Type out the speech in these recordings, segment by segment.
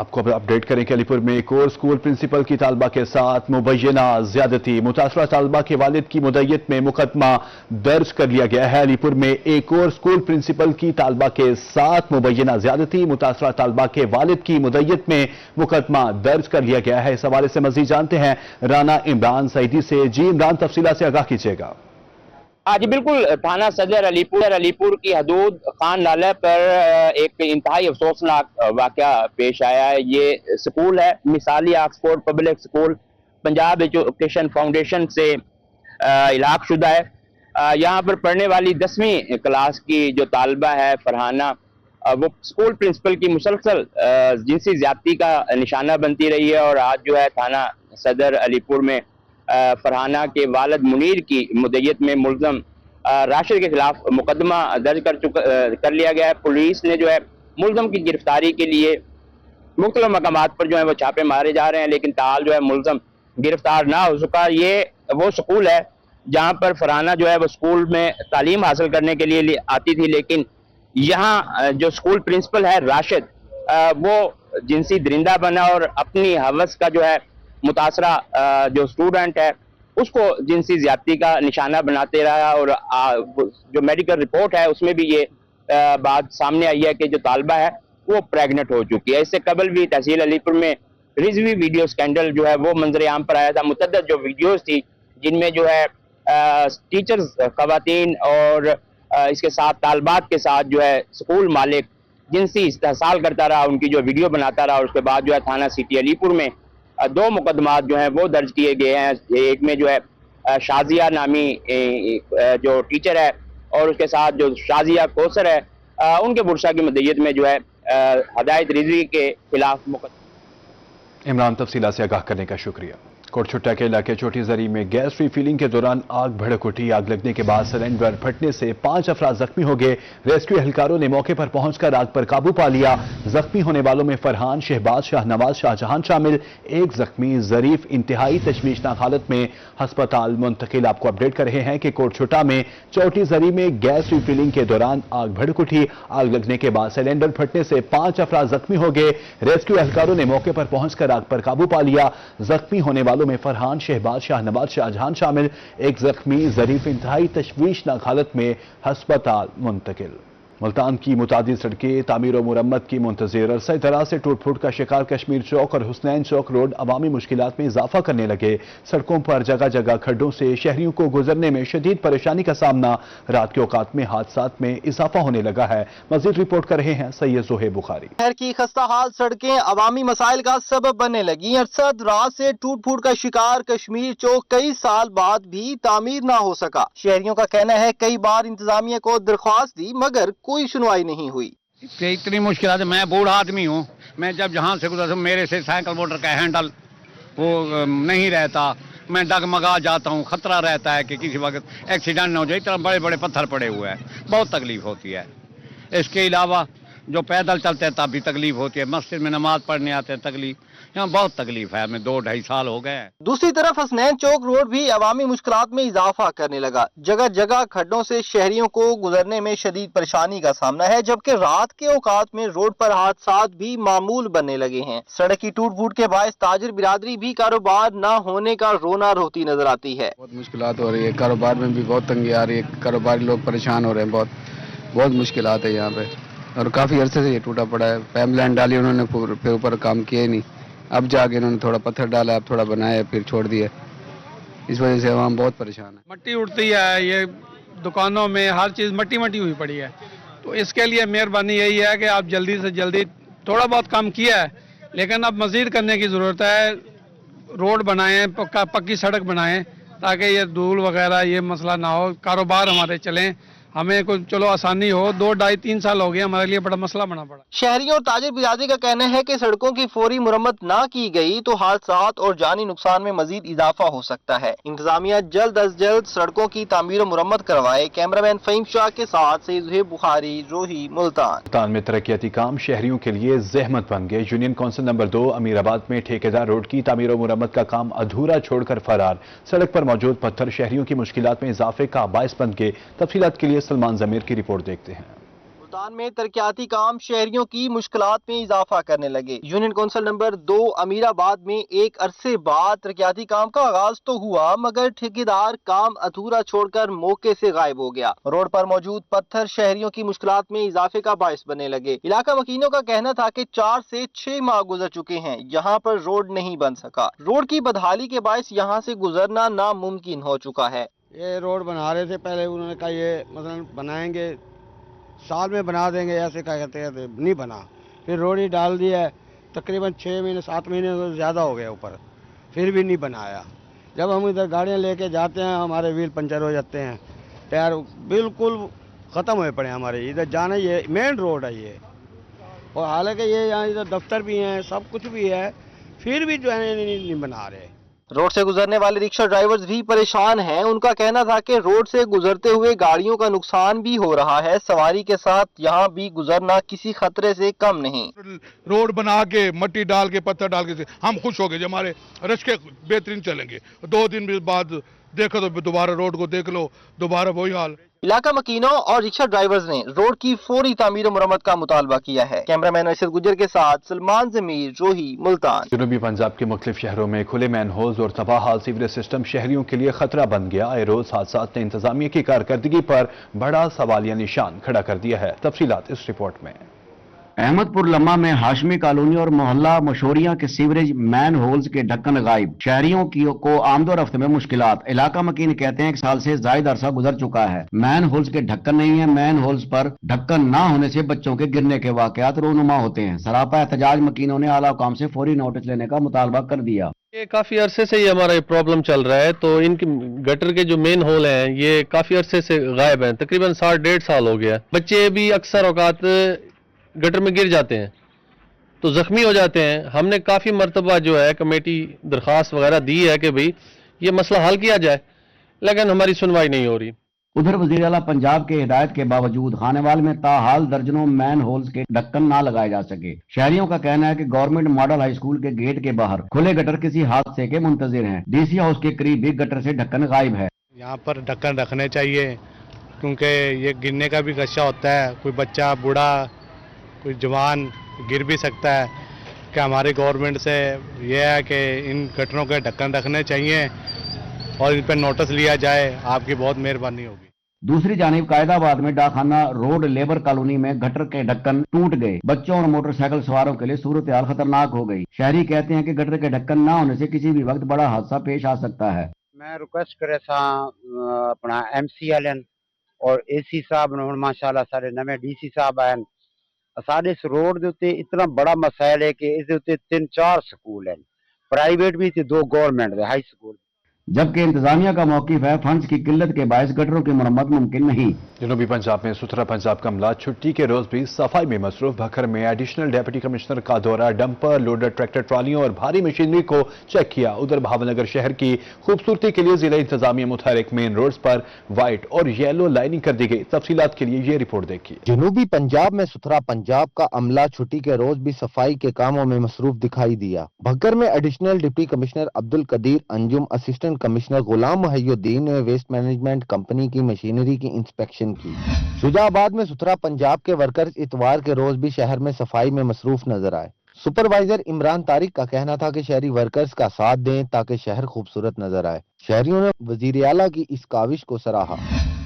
آپ کو اپڈیٹ کریں کہ علی پور میں ایک اور اسکول پرنسپل کی طالبہ کے ساتھ مبینہ زیادتی، متاثرہ طالبہ کے والد کی مدعیت میں مقدمہ درج کر لیا گیا ہے۔ علی پور میں ایک اور اسکول پرنسپل کی طالبہ کے ساتھ مبینہ زیادتی، متاثرہ طالبہ کے والد کی مدعیت میں مقدمہ درج کر لیا گیا ہے۔ اس حوالے سے مزید جانتے ہیں رانا عمران سعیدی سے۔ جی عمران، تفصیلات سے آگاہ کیجیے گا۔ جی بالکل، تھانہ صدر علی پور کی حدود خان لالہ پر ایک انتہائی افسوسناک واقعہ پیش آیا ہے۔ یہ سکول ہے مثالی Oxford public school, Punjab education foundation سے الحاق شدہ ہے۔ یہاں پر پڑھنے والی 10ویں کلاس کی جو طالبہ ہے فرحانہ، وہ سکول پرنسپل کی مسلسل جنسی زیادتی کا نشانہ بنتی رہی ہے، اور آج جو ہے تھانہ صدر علی پور میں فرحانہ کے والد منیر کی مدعیت میں ملزم راشد کے خلاف مقدمہ درج کر لیا گیا ہے۔ پولیس نے جو ہے ملزم کی گرفتاری کے لیے مختلف مقامات پر جو ہے وہ چھاپے مارے جا رہے ہیں، لیکن تاحال جو ہے ملزم گرفتار نہ ہو سکا۔ یہ وہ سکول ہے جہاں پر فرحانہ جو ہے وہ سکول میں تعلیم حاصل کرنے کے لیے آتی تھی، لیکن یہاں جو سکول پرنسپل ہے راشد، وہ جنسی درندہ بنا اور اپنی ہوس کا جو ہے متاثرہ جو اسٹوڈنٹ ہے اس کو جنسی زیادتی کا نشانہ بناتے رہا، اور جو میڈیکل رپورٹ ہے اس میں بھی یہ بات سامنے آئی ہے کہ جو طالبہ ہے وہ پریگنٹ ہو چکی ہے۔ اس سے قبل بھی تحصیل علی پور میں رضوی ویڈیو سکینڈل جو ہے وہ منظر عام پر آیا تھا۔ متعدد جو ویڈیوز تھی جن میں جو ہے ٹیچرز خواتین اور اس کے ساتھ طالبات کے ساتھ جو ہے سکول مالک جنسی استحصال کرتا رہا، ان کی جو ویڈیو بناتا رہا، اور اس کے بعد جو ہے تھانہ سٹی علی پور میں 2 مقدمات جو ہیں وہ درج کیے گئے ہیں۔ ایک میں جو ہے شازیہ نامی جو ٹیچر ہے اور اس کے ساتھ جو شازیہ کوثر ہے، ان کے برشا کی مدعیت میں جو ہے ہدایت رضوی کے خلاف مقدمہ۔ عمران، تفصیلات سے آگاہ کرنے کا شکریہ۔ کوٹ چھٹا کے علاقے چوٹی زری میں گیس ری فیلنگ کے دوران آگ بھڑک اٹھی۔ آگ لگنے کے بعد سلنڈر پھٹنے سے 5 افراد زخمی ہو گئے۔ ریسکیو اہلکاروں نے موقع پر پہنچ کر آگ پر قابو پا لیا۔ زخمی ہونے والوں میں فرحان، شہباز، شاہ نواز، شاہ جہان شامل۔ ایک زخمی ظریف انتہائی تشویشناک حالت میں ہسپتال منتقل۔ آپ کو اپڈیٹ کر رہے ہیں کہ کوٹ چھٹا میں چوٹی زری میں گیس ری فیلنگ کے دوران آگ بھڑک اٹھی۔ آگ لگنے کے بعد سلنڈر پھٹنے سے 5 افراد زخمی ہو گئے۔ ریسکیو اہلکاروں نے موقع پر پہنچ کر آگ پر قابو پا لیا۔ زخمی ہونے والوں میں فرحان، شہباز، شاہ نواز، شاہ جہان شامل۔ ایک زخمی ظریف انتہائی تشویشناک حالت میں ہسپتال منتقل۔ ملتان کی متعدد سڑکیں تعمیر و مرمت کی منتظر عرصہ دراز سے ٹوٹ پھوٹ کا شکار کشمیر چوک اور حسنین چوک روڈ عوامی مشکلات میں اضافہ کرنے لگے۔ سڑکوں پر جگہ جگہ کھڈوں سے شہریوں کو گزرنے میں شدید پریشانی کا سامنا۔ رات کے اوقات میں حادثات میں اضافہ ہونے لگا ہے۔ مزید رپورٹ کر رہے ہیں سید زہیب بخاری۔ شہر کی خستہ حال سڑکیں عوامی مسائل کا سبب بننے لگیں۔ عرصہ دراز سے ٹوٹ پھوٹ کا شکار کشمیر چوک کئی سال بعد بھی تعمیر نہ ہو سکا۔ شہریوں کا کہنا ہے کئی بار انتظامیہ کو درخواست دی مگر کوئی سنوائی نہیں ہوئی۔ اتنی مشکلات، میں بوڑھا آدمی ہوں، میں جب جہاں سے گزرتا ہوں میرے سے سائیکل موٹر کا ہینڈل وہ نہیں رہتا، میں ڈگمگا جاتا ہوں، خطرہ رہتا ہے کہ کسی وقت ایکسیڈنٹ نہ ہو جائے۔ اتنا بڑے بڑے پتھر پڑے ہوئے ہیں، بہت تکلیف ہوتی ہے۔ اس کے علاوہ جو پیدل چلتے ہیں تب بھی تکلیف ہوتی ہے، مسجد میں نماز پڑھنے آتے ہیں تکلیف، یہاں بہت تکلیف ہے، ہمیں 2-2.5 سال ہو گئے ہیں۔ دوسری طرف حسنین چوک روڈ بھی عوامی مشکلات میں اضافہ کرنے لگا۔ جگہ جگہ کھڈوں سے شہریوں کو گزرنے میں شدید پریشانی کا سامنا ہے، جبکہ رات کے اوقات میں روڈ پر حادثات بھی معمول بننے لگے ہیں۔ سڑک کی ٹوٹ پھوٹ کے باعث تاجر برادری بھی کاروبار نہ ہونے کا رونا روتی نظر آتی ہے۔ بہت مشکلات ہو رہی ہے، کاروبار میں بھی بہت تنگی آ رہی ہے، کاروباری لوگ پریشان ہو رہے ہیں، بہت مشکلات ہے یہاں پہ، اور کافی عرصے سے یہ ٹوٹا پڑا ہے۔ پائپ لائن ڈالی انہوں نے، اوپر کام کیا ہی نہیں، اب جا کے انہوں نے تھوڑا پتھر ڈالا، اب تھوڑا بنایا پھر چھوڑ دیا، اس وجہ سے عوام بہت پریشان ہے۔ مٹی اڑتی ہے، یہ دکانوں میں ہر چیز مٹی ہوئی پڑی ہے، تو اس کے لیے مہربانی یہی ہے کہ آپ جلدی سے جلدی، تھوڑا بہت کام کیا ہے لیکن اب مزید کرنے کی ضرورت ہے۔ روڈ بنائیں، پکی سڑک بنائیں تاکہ یہ دھول وغیرہ یہ مسئلہ نہ ہو، کاروبار ہمارے چلیں، ہمیں کوئی چلو آسانی ہو۔ 2-2.5-3 سال ہو گئے ہمارے لیے بڑا مسئلہ بنا پڑا۔ شہریوں اور تاجر برادری کا کہنا ہے کہ سڑکوں کی فوری مرمت نہ کی گئی تو حادثات اور جانی نقصان میں مزید اضافہ ہو سکتا ہے۔ انتظامیہ جلد از جلد سڑکوں کی تعمیر و مرمت کروائے۔ کیمرہ مین فہیم شاہ کے ساتھ سید زہیب بخاری، روہی، ملتان۔ ملتان میں ترقیاتی کام شہریوں کے لیے زحمت بن گئے۔ یونین کونسل نمبر 2 امیر آباد میں ٹھیکیدار روڈ کی تعمیر و مرمت کا کام ادھورا چھوڑ کر فرار۔ سڑک پر موجود پتھر شہریوں کی مشکلات میں اضافے کا باعث بن گئے۔ تفصیلات کے لیے سلمان ضمیر کی رپورٹ دیکھتے ہیں۔ मुल्तान में तरक्याती काम शहरियों की मुश्किलात में इजाफा करने लगे। यूनियन कौंसिल नंबर 2 अमीराबाद में एक अरसे बाद तरक्याती काम का आगाज तो हुआ, मगर ठेकेदार काम अधूरा छोड़कर मौके से गायब हो गया। रोड पर मौजूद पत्थर शहरियों की मुश्किलात में इजाफे का बायस बनने लगे। इलाका मकीनों का कहना था कि 4 से 6 माह गुजर चुके हैं, यहाँ पर रोड नहीं बन सका। रोड की बदहाली के बायस यहाँ से गुजरना नामुमकिन हो चुका है। ये रोड बना रहे थे पहले, उन्होंने कहा ये मसलन बनाएंगे, साल में बना देंगे, ऐसे क्या कहते हैं, नहीं बना। फिर रोड ही डाल दिया है, तकरीबन 6 महीने 7 महीने से ज़्यादा हो गए ऊपर, फिर भी नहीं बनाया। जब हम इधर गाड़ियाँ लेके जाते हैं हमारे व्हील पंचर हो जाते हैं, टायर बिल्कुल ख़त्म हुए पड़े हमारे। इधर जाना ये मेन रोड है ये, और हालांकि ये यहाँ इधर दफ्तर भी हैं, सब कुछ भी है, फिर भी जो है नहीं बना रहे। रोड से गुजरने वाले रिक्शा ड्राइवर्स भी परेशान हैं। उनका कहना था कि रोड से गुजरते हुए गाड़ियों का नुकसान भी हो रहा है, सवारी के साथ यहाँ भी गुजरना किसी खतरे से कम नहीं। रोड बना के मट्टी डाल के पत्थर डाल के हम खुश हो गए, हमारे रिक्शे बेहतरीन चलेंगे। 2 दिन बाद देखो तो दोबारा रोड को देख लो, दोबारा वही हाल। इलाका मकीनों और रिक्शा ड्राइवर्स ने रोड की फौरी तामीर और मुरम्मत का मुतालबा किया है। कैमरामैन अरशद गुजर के साथ सलमान जमीर, रोही, मुल्तान। जनूबी पंजाब के मुख्तलिफ शहरों में खुले मैन होल्स और तबाह सीवरेज सिस्टम शहरियों के लिए खतरा बन गया। आए रोज हादसात ने इंतजामिया की कारकर्दगी पर बड़ा सवालिया निशान खड़ा कर दिया है। तफसीलात इस रिपोर्ट में। अहमदपुर लम्मा में हाशमी कॉलोनी और मोहल्ला मशोरिया के सीवरेज मैन होल्स के ढक्कन गायब, शहरियों को आमदोरफ्त में मुश्किलात। इलाका मकीन कहते हैं कि साल से जायद अरसा गुजर चुका है, मैन होल्स के ढक्कन नहीं है। मैन होल्स पर ढक्कन ना होने से बच्चों के गिरने के वाकयात रोनुमा होते हैं। सरापा एहतजाज मकीनों ने आला हुकाम से फौरी नोटिस लेने का मुतालबा कर दिया। ये काफी अरसे से ये हमारा प्रॉब्लम चल रहा है, तो इनके गटर के जो मेन होल हैं ये काफी अरसे से गायब हैं, तकरीबन 1.5 साल हो गया। बच्चे भी अक्सर औकात गटर में गिर जाते हैं तो जख्मी हो जाते हैं। हमने काफी मरतबा जो है कमेटी दरखास्त वगैरह दी है कि भाई ये मसला हल किया जाए, लेकिन हमारी सुनवाई नहीं हो रही। उधर वज़ीर आला पंजाब के हिदायत के बावजूद खानेवाल में ताहाल दर्जनों मैन होल्स के ढक्कन ना लगाए जा सके। शहरियों का कहना है कि गवर्नमेंट मॉडल हाई स्कूल के गेट के बाहर खुले गटर किसी हादसे के मुंतजिर हैं। डीसी हाउस के करीब भी गटर से ढक्कन गायब है। यहाँ पर ढक्कन रखने चाहिए, क्योंकि ये गिरने का भी खदशा होता है। कोई बच्चा, बूढ़ा, कोई जवान गिर भी सकता है। कि हमारी गवर्नमेंट से ये है कि इन गटरों के ढक्कन रखने चाहिए और इन पर नोटिस लिया जाए, आपकी बहुत मेहरबानी होगी। दूसरी जानिब कायदाबाद में डाकखाना रोड लेबर कॉलोनी में गटर के ढक्कन टूट गए। बच्चों और मोटरसाइकिल सवारों के लिए सूरत हाल खतरनाक हो गई। शहरी कहते हैं कि गटर के ढक्कन ना होने से किसी भी वक्त बड़ा हादसा पेश आ सकता है। मैं रिक्वेस्ट करे सा अपना MC वाले और AC साहब ने, माशाल्लाह सारे नवे DC साहब आए। साढ़े इस रोड के उत्ते इतना बड़ा मसाइल है कि इस उत्ते 3-4 स्कूल हैं, प्राइवेट भी थे, 2 गवर्नमेंट दे हाई स्कूल। जबकि इंतजामिया का मौकिफ है फंड्स की किल्लत के बायस गटरों की मरम्मत मुमकिन नहीं। जनूबी पंजाब में सुथरा पंजाब का अमला छुट्टी के रोज भी सफाई में मसरूफ। भखर में एडिशनल डिप्टी कमिश्नर का दौरा डंपर, लोडर, ट्रैक्टर ट्रालियों और भारी मशीनरी को चेक किया। उधर भावनगर शहर की खूबसूरती के लिए जिला इंतजामिया मुतहरिक मेन रोड्स पर व्हाइट और येलो लाइनिंग कर दी गई। तफसीलात के लिए ये रिपोर्ट देखिए। जनूबी पंजाब में सुथरा पंजाब का अमला छुट्टी के रोज भी सफाई के कामों में मसरूफ दिखाई दिया। भक्कर में additional deputy commissioner Abdul Qadir Anjum, assistant commissioner Ghulam Mohiuddin ने वेस्ट मैनेजमेंट कंपनी की मशीनरी की इंस्पेक्शन की। शुजाबाद में सुथरा पंजाब के वर्कर्स इतवार के रोज भी शहर में सफाई में मसरूफ नजर आए। सुपरवाइजर इमरान तारिक का कहना था कि शहरी वर्कर्स का साथ दें ताकि शहर खूबसूरत नजर आए। शहरियों ने वजीर आला की इस काविश को सराहा।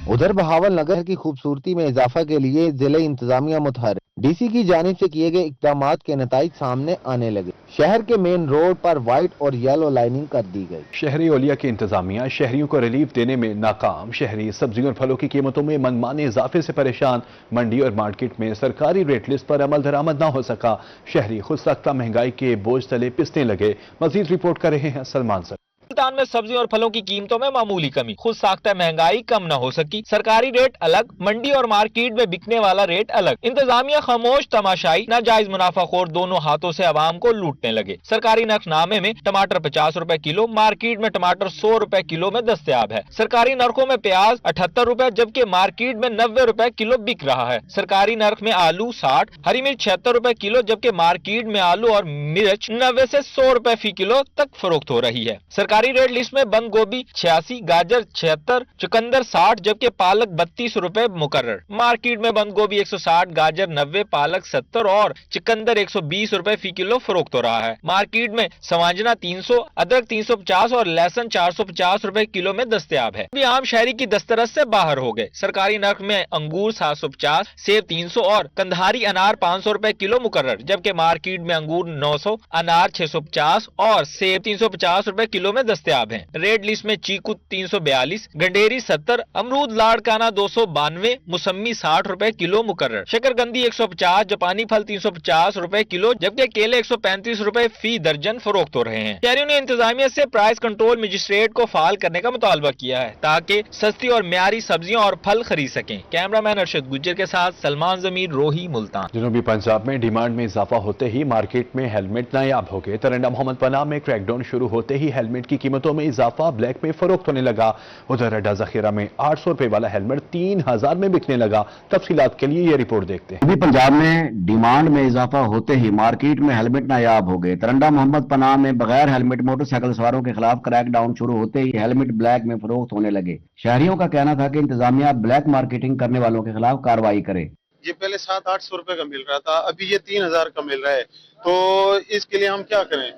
उधर बहावल नगर की खूबसूरती में इजाफा के लिए जिले इंतजामिया मुतहरिक, DC की जानिब से किए गए इक़दामात के नताइज सामने आने लगे। शहर के मेन रोड पर व्हाइट और येलो लाइनिंग कर दी गई। शहरी ओलिया की इंतजामिया शहरियों को रिलीफ देने में नाकाम। शहरी सब्जियों और फलों की कीमतों में मनमाने इजाफे से परेशान। मंडी और मार्केट में सरकारी रेट लिस्ट पर अमल दरामद न हो सका। शहरी खुद सख्ता महंगाई के बोझ तले पिसने लगे। मजीद रिपोर्ट कर रहे हैं सलमान सर। मुल्तान में सब्जियों और फलों की कीमतों में मामूली कमी, खुद साख्ता महंगाई कम न हो सकी। सरकारी रेट अलग, मंडी और मार्केट में बिकने वाला रेट अलग। इंतजामिया खामोश तमाशाई, नाजायज मुनाफाखोर दोनों हाथों से आवाम को लूटने लगे। सरकारी नरखनामे में टमाटर 50 रुपए किलो, मार्केट में टमाटर 100 रुपए किलो में दस्तयाब है। सरकारी नरखों में प्याज 78 रुपए जबकि मार्केट में 90 रुपए किलो बिक रहा है। सरकारी नरख में आलू 60, हरी मिर्च 76 रुपए किलो जबकि मार्केट में आलू और मिर्च 90 से 100 रुपए फी किलो तक फरोख्त हो रही है। सरकारी रेट लिस्ट में बंद गोभी 86, गाजर 76, चुकंदर 60 जबकि पालक 32 रुपए मुकर्रर। मार्केट में बंद गोभी 160, गाजर 90, पालक 70 और चुकंदर 120 रुपए फी किलो फरोख्त हो रहा है। मार्केट में सवांजना 300, अदरक 350 और लहसुन 450 रुपए किलो में दस्तयाब है। आम शहरी की दस्तरस से बाहर हो गए। सरकारी नर्ख में अंगूर 750, सेब 300 और कंधारी अनार 500 रुपए किलो मुकर्रर, जबकि मार्केट में अंगूर 900, अनार 650 और सेब 350 रुपए किलो में दस्तयाब हैं। रेड लिस्ट में चीकू 342, गंडेरी 70, अमरूद लाड़काना 292, मुसम्मी 60 रुपए किलो मुकर्रर, शकरकंदी 150, जापानी फल 350 रुपए किलो जबकि केले 135 रुपए फी दर्जन फरोख्त हो रहे हैं। शहरियों ने इंतजामिया से प्राइस कंट्रोल मजिस्ट्रेट को फाल करने का मुतालबा किया है ताकि सस्ती और म्यारी सब्जियां और फल खरीद सकें। कैमरामैन अरशद गुज्जर के साथ सलमान जमीर, रोही, मुल्तान। जनूबी पंजाब में डिमांड में इजाफा होते ही मार्केट में हेलमेट नायाब हो गए। तरंडा मोहम्मद पनाह में क्रैकडाउन शुरू होते ही हेलमेट की कीमतों में इजाफा, ब्लैक में फरोख्त होने लगा। उधर अड्डा जखीरा में 800 रुपए वाला हेलमेट 3000 में बिकने लगा। तफसीलात के लिए ये रिपोर्ट देखते हैं। जनूबी पंजाब में डिमांड में इजाफा होते ही मार्केट में हेलमेट नायाब हो गए। तरंडा मोहम्मद पनाह में बगैर हेलमेट मोटरसाइकिल सवारों के खिलाफ क्रैकडाउन शुरू होते ही हेलमेट ब्लैक में फरोख्त होने लगे। शहरियों का कहना था कि इंतजामिया ब्लैक मार्केटिंग करने वालों के खिलाफ कार्रवाई करे। ये पहले 700-800 रुपए का मिल रहा था, अभी ये 3000 का मिल रहा है, तो इसके लिए हम क्या करें?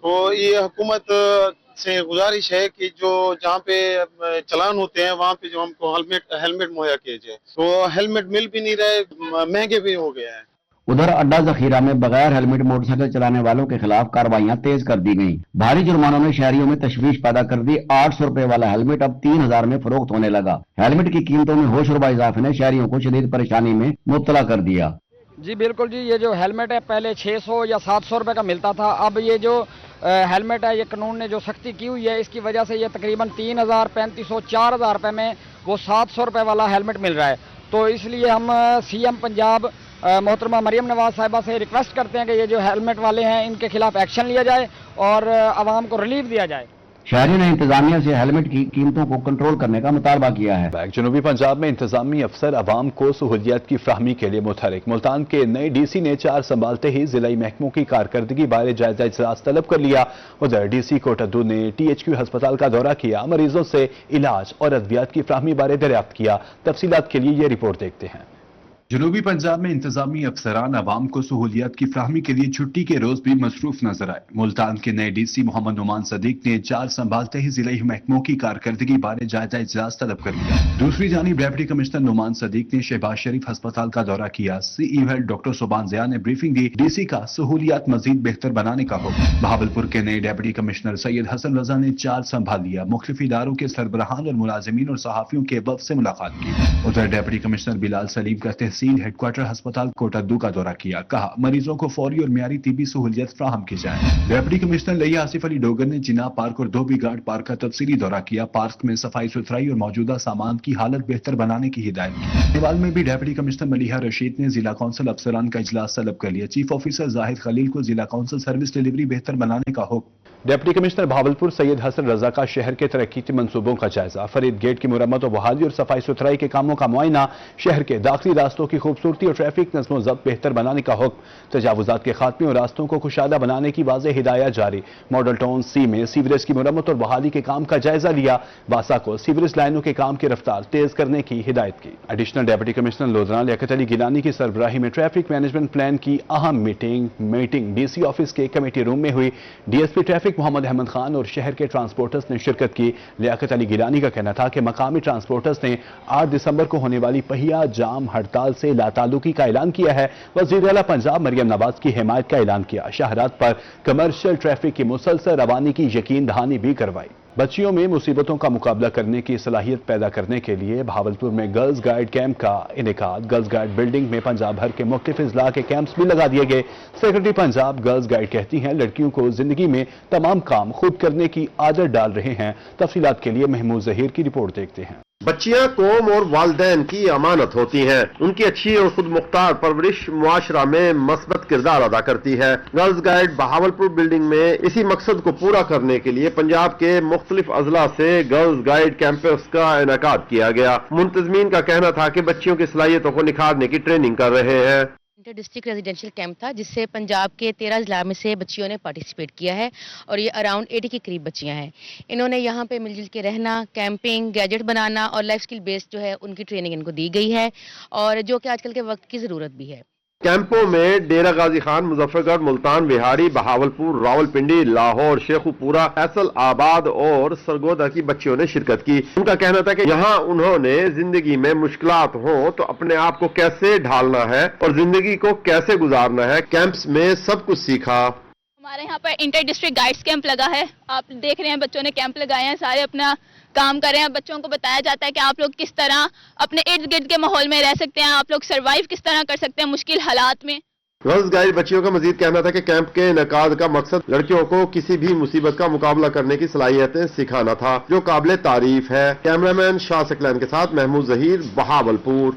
तो ये हुकूमत से गुजारिश है कि जो जहाँ पे चलान होते हैं वहाँ पे जो हमको हेलमेट मुहैया किए जाए। तो हेलमेट मिल भी नहीं रहे, महंगे भी हो गए हैं। उधर अड्डा जखीरा में बगैर हेलमेट मोटरसाइकिल चलाने वालों के खिलाफ कार्रवाइयां तेज कर दी गईं। भारी जुर्मानों ने शहरियों में तशवीश पैदा कर दी। 800 रुपए वाला हेलमेट अब 3000 में फरोख्त होने लगा। हेलमेट की कीमतों में होशरुबा इजाफे ने शहरियों को शदीद परेशानी में मुब्तला कर दिया। जी बिल्कुल जी, ये जो हेलमेट है पहले 600 या 700 रुपए का मिलता था, अब ये जो हेलमेट है ये कानून ने जो सख्ती की हुई है इसकी वजह से ये तकरीबन 3000, 3500, 4000 रुपए में वो 700 रुपए वाला हेलमेट मिल रहा है। तो इसलिए हम सीएम पंजाब मोहतरमा मरियम नवाज साहिबा से रिक्वेस्ट करते हैं कि ये जो हेलमेट वाले हैं इनके खिलाफ एक्शन लिया जाए और आवाम को रिलीफ दिया जाए। शहरियों ने इंतजामिया से हेलमेट की कीमतों को कंट्रोल करने का मुतालबा किया है। जनूबी पंजाब में इंतजामी अफसर अवाम को सहूलियत की फ्राहमी के लिए मुतहरिक। मुल्तान के नए डीसी ने 4 संभालते ही जिलाई महकमों की कारकर्दगी बारे जायजा इजलास तलब कर लिया। उधर डीसी कोटद्दू ने THQ अस्पताल का दौरा किया, मरीजों से इलाज और अद्वियात की फ्राहमी बारे दरियाफ्त किया। तफसीलात के लिए ये रिपोर्ट देखते हैं। जनूबी पंजाब में इंतजामी अफसरान अवाम को सहूलियत की फ्राहमी के लिए छुट्टी के रोज भी मसरूफ नजर आए। मुल्तान के नए डीसी मोहम्मद नुमान सदीक ने 4 संभालते ही जिला महकमों की कारकर्दगी बारे जायजा इजलास तलब कर लिया। दूसरी जानिब डिप्टी कमिश्नर नुमान सदीक ने शहबाज शरीफ अस्पताल का दौरा किया। CEO head doctor Subhan Zia ने ब्रीफिंग दी। डीसी का सहूलियात मजीद बेहतर बनाने का हुक्म। बहावलपुर के नए डिप्टी कमिश्नर सैयद हसन रजा ने 4 संभाल लिया। मुख्तलिफ इदारों के सरबराहान और मुलाजिमीन और सहाफियों के वफ्द से मुलाकात की। उधर डिप्टी कमिश्नर बिलाल सलीम का हेडक्वार्टर अस्पताल कोटद्दू का दौरा किया। कहा मरीजों को फौरी और म्यारी तिबी सहूलियत फ्राहम की जाए। डिप्टी कमिश्नर लिया आसिफ अली डोगर ने जिना पार्क और धोबी गार्ड पार्क का तफसीली दौरा किया। पार्क में सफाई सुथराई और मौजूदा सामान की हालत बेहतर बनाने की हिदायत की। नेपाल में भी डिप्टी कमिश्नर मलिहा रशीद ने जिला कौंसिल अफसरान का इजलास तलब कर लिया। चीफ ऑफिसर जाहिद खलील को जिला कौंसिल सर्विस डिलीवरी बेहतर बनाने का हुक्म। डिप्टी कमिश्नर भावलपुर सैयद हसन रजा का शहर के तरक्की मंसूबों का जायजा। फरीद गेट की मुरम्मत और बहाली और सफाई सुथराई के कामों का मुआयना। शहर के दाखिली रास्तों की खूबसूरती और ट्रैफिक नज़्म व ज़ब्त बेहतर बनाने का हुक्म। तजावुजात के खात्मे और रास्तों को कुशादा बनाने की वाज़ेह हिदायत जारी। मॉडल टाउन C में सीवरेज की मुरम्मत और बहाली के काम का जायजा लिया। बासा को सीवरेज लाइनों के काम की रफ्तार तेज करने की हिदायत की। Additional deputy commissioner Lodhran Liaquat Ali Gilani की सरबराही में ट्रैफिक मैनेजमेंट प्लान की अहम मीटिंग DC ऑफिस के कमेटी रूम में हुई। DSP ट्रैफिक मोहम्मद अहमद खान और शहर के ट्रांसपोर्टर्स ने शिरकत की। लियाकत अली गिलानी का कहना था कि मकामी ट्रांसपोर्टर्स ने 8 दिसंबर को होने वाली पहिया जाम हड़ताल से लाताल्लुकी का ऐलान किया है। वज़ीर आला पंजाब मरियम नवाज की हिमायत का ऐलान किया। शाहरात पर कमर्शियल ट्रैफिक की मुसलसल रवानी की यकीन दहानी भी करवाई। बच्चियों में मुसीबतों का मुकाबला करने की सलाहियत पैदा करने के लिए भावलपुर में गर्ल्स गाइड कैंप का इनेकाद। गर्ल्स गाइड बिल्डिंग में पंजाब भर के मुख्तलिफ इजला के कैंप्स भी लगा दिए गए। सेक्रेटरी पंजाब गर्ल्स गाइड कहती हैं लड़कियों को जिंदगी में तमाम काम खुद करने की आदत डाल रहे हैं। तफसीलात के लिए महमूद जहीर की रिपोर्ट देखते हैं। बच्चियां कौम और वालिदैन की अमानत होती हैं। उनकी अच्छी और खुद मुख्तार परवरिश मुआशरा में मस्बत किरदार अदा करती है। गर्ल्स गाइड बहावलपुर बिल्डिंग में इसी मकसद को पूरा करने के लिए पंजाब के मुख्तलिफ अजला से गर्ल्स गाइड कैंपस का इनेकाद किया गया। मुंतजमीन का कहना था कि बच्चियों की सलाहियतों को निखारने की ट्रेनिंग कर रहे हैं। इंटर डिस्ट्रिक्ट रेजिडेंशियल कैंप था जिससे पंजाब के 13 जिला में से बच्चियों ने पार्टिसिपेट किया है और ये अराउंड 80 के करीब बच्चियां हैं। इन्होंने यहाँ पे मिलजुल के रहना, कैंपिंग, गैजेट बनाना और लाइफ स्किल बेस्ड जो है उनकी ट्रेनिंग इनको दी गई है और जो कि आजकल के वक्त की ज़रूरत भी है। कैंपों में डेरा गाजी खान, मुजफ्फरगढ़, मुल्तान विहारी, बहावलपुर, रावलपिंडी, लाहौर, शेखुपुरा, फैसल आबाद और सरगोदा की बच्चियों ने शिरकत की। उनका कहना था कि यहाँ उन्होंने जिंदगी में मुश्किलात हो तो अपने आप को कैसे ढालना है और जिंदगी को कैसे गुजारना है। कैंप्स में सब कुछ सीखा। हमारे यहाँ पर इंटर डिस्ट्रिक्ट गाइड्स कैंप लगा है। आप देख रहे हैं बच्चों ने कैंप लगाए हैं, सारे अपना काम कर रहे हैं। बच्चों को बताया जाता है कि आप लोग किस तरह अपने इर्द गिर्द के माहौल में रह सकते हैं, आप लोग सरवाइव किस तरह कर सकते हैं मुश्किल हालात में। गर्ल्स गाइड बच्चियों का मजीद कहना था कि कैंप के इनेकाद का मकसद लड़कियों को किसी भी मुसीबत का मुकाबला करने की सलाहियतें सिखाना था, जो काबिल तारीफ है। कैमरामैन शाह सकलैन के साथ महमूद जहीर, बहावलपुर।